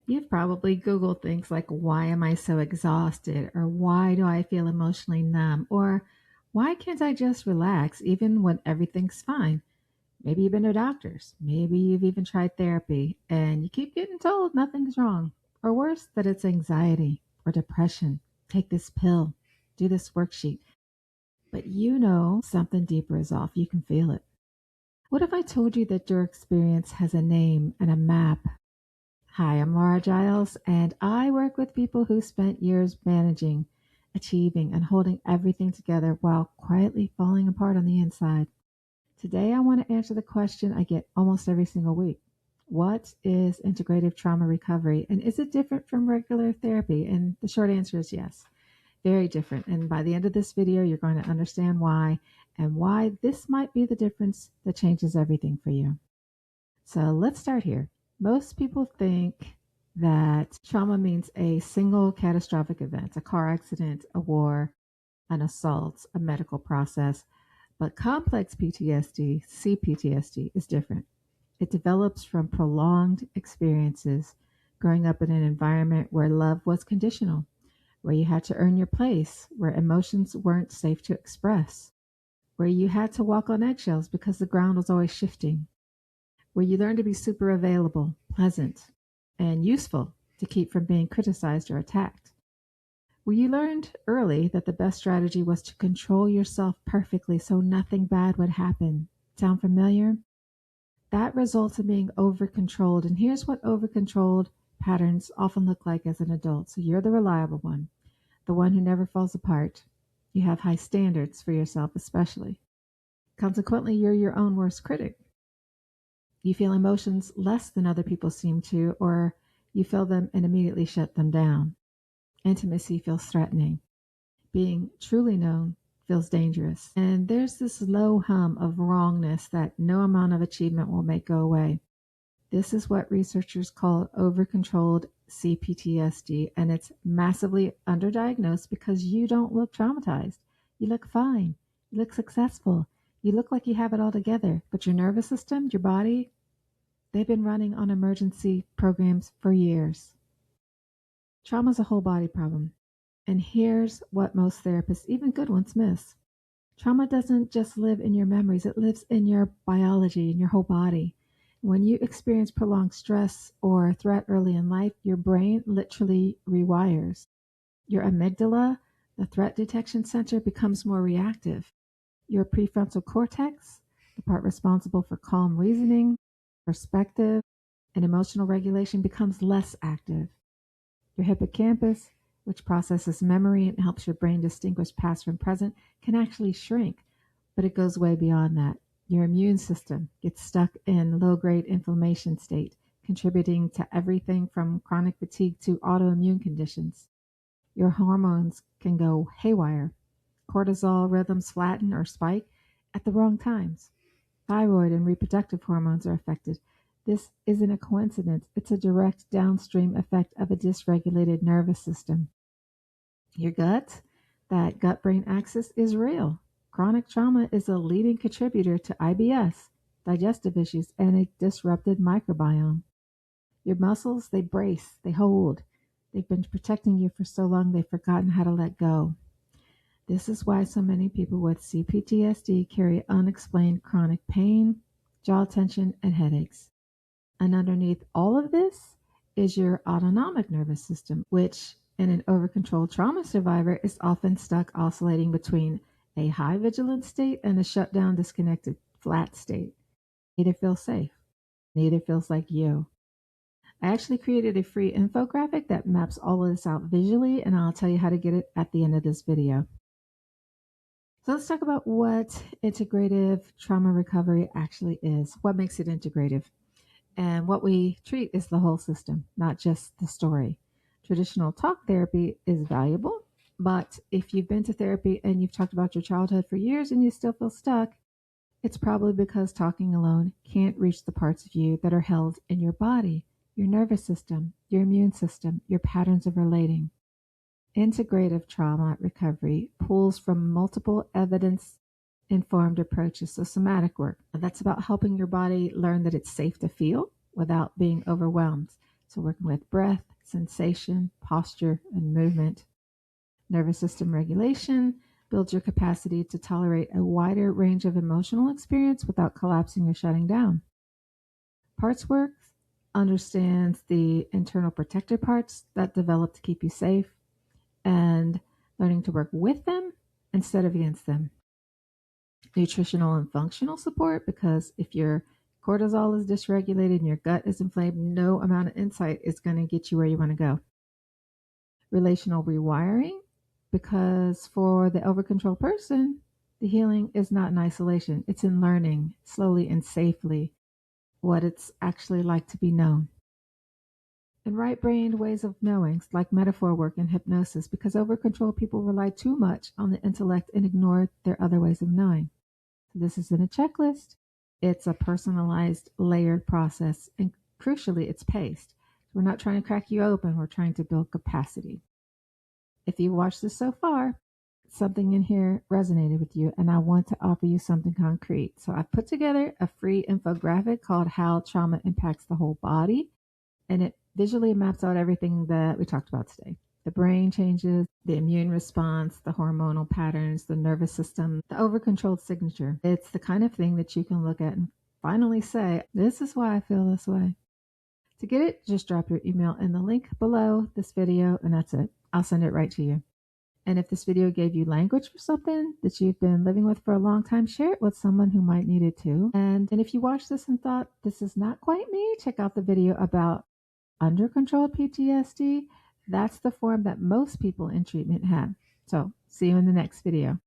You've probably Googled things like, why am I so exhausted? Or why do I feel emotionally numb? Or why can't I just relax even when everything's fine? Maybe you've been to doctors. Maybe you've even tried therapy and you keep getting told nothing's wrong. Or worse, that it's anxiety or depression. Take this pill, do this worksheet. But you know something deeper is off. You can feel it. What if I told you that your experience has a name and a map? Hi, I'm Laura Giles, and I work with people who spent years managing, achieving, and holding everything together while quietly falling apart on the inside. Today, I want to answer the question I get almost every single week. What is integrative trauma recovery, and is it different from regular therapy? And the short answer is yes, very different. And by the end of this video, you're going to understand why and why this might be the difference that changes everything for you. So let's start here. Most people think that trauma means a single catastrophic event, a car accident, a war, an assault, a medical process. But complex PTSD, C-PTSD, is different. It develops from prolonged experiences, growing up in an environment where love was conditional, where you had to earn your place, where emotions weren't safe to express, where you had to walk on eggshells because the ground was always shifting, where you learn to be super available, pleasant, and useful to keep from being criticized or attacked. Where you learned early that the best strategy was to control yourself perfectly so nothing bad would happen. Sound familiar? That results in being over-controlled. And here's what over-controlled patterns often look like as an adult. So you're the reliable one, the one who never falls apart. You have high standards for yourself, especially. Consequently, you're your own worst critic. You feel emotions less than other people seem to, or you feel them and immediately shut them down. Intimacy feels threatening. Being truly known feels dangerous. And there's this low hum of wrongness that no amount of achievement will make go away. This is what researchers call overcontrolled C-PTSD, and it's massively underdiagnosed because you don't look traumatized. You look fine. You look successful. You look like you have it all together, but your nervous system, your body, they've been running on emergency programs for years. Trauma is a whole body problem. And here's what most therapists, even good ones, miss. Trauma doesn't just live in your memories, it lives in your biology, in your whole body. When you experience prolonged stress or threat early in life, your brain literally rewires. Your amygdala, the threat detection center, becomes more reactive. Your prefrontal cortex, the part responsible for calm reasoning, perspective, and emotional regulation, becomes less active. Your hippocampus, which processes memory and helps your brain distinguish past from present, can actually shrink, but it goes way beyond that. Your immune system gets stuck in low-grade inflammation state, contributing to everything from chronic fatigue to autoimmune conditions. Your hormones can go haywire. Cortisol rhythms flatten or spike at the wrong times. Thyroid and reproductive hormones are affected. This isn't a coincidence, it's a direct downstream effect of a dysregulated nervous system. Your gut, that gut brain axis, is real. Chronic trauma is a leading contributor to IBS, digestive issues, and a disrupted microbiome. Your muscles, they brace, they hold. They've been protecting you for so long they've forgotten how to let go. This is why so many people with CPTSD carry unexplained chronic pain, jaw tension, and headaches. And underneath all of this is your autonomic nervous system, which in an overcontrolled trauma survivor is often stuck oscillating between a high vigilance state and a shutdown, disconnected, flat state. Neither feels safe. Neither feels like you. I actually created a free infographic that maps all of this out visually, and I'll tell you how to get it at the end of this video. So let's talk about what integrative trauma recovery actually is. What makes it integrative? And what we treat is the whole system, not just the story. Traditional talk therapy is valuable, but if you've been to therapy and you've talked about your childhood for years and you still feel stuck, it's probably because talking alone can't reach the parts of you that are held in your body, your nervous system, your immune system, your patterns of relating. Integrative trauma recovery pulls from multiple evidence informed approaches. So, somatic work, that's about helping your body learn that it's safe to feel without being overwhelmed. So, working with breath, sensation, posture, and movement. Nervous system regulation builds your capacity to tolerate a wider range of emotional experience without collapsing or shutting down. Parts work understands the internal protector parts that develop to keep you safe and learning to work with them instead of against them. Nutritional and functional support, because if your cortisol is dysregulated and your gut is inflamed, no amount of insight is going to get you where you want to go. Relational rewiring, because for the overcontrolled person, the healing is not in isolation, it's in learning slowly and safely what it's actually like to be known. And right brained ways of knowing, like metaphor work and hypnosis, because overcontrolled people rely too much on the intellect and ignore their other ways of knowing. So this isn't a checklist, it's a personalized, layered process, and crucially, it's paced. We're not trying to crack you open, we're trying to build capacity. If you watched this so far, something in here resonated with you, and I want to offer you something concrete. So I've put together a free infographic called How Trauma Impacts the Whole Body, and it visually maps out everything that we talked about today. The brain changes, the immune response, the hormonal patterns, the nervous system, the overcontrolled signature. It's the kind of thing that you can look at and finally say, this is why I feel this way. To get it, just drop your email in the link below this video, and that's it. I'll send it right to you. And if this video gave you language for something that you've been living with for a long time, share it with someone who might need it too. And if you watched this and thought, this is not quite me, check out the video about under-controlled PTSD. That's the form that most people in treatment have. So see you in the next video.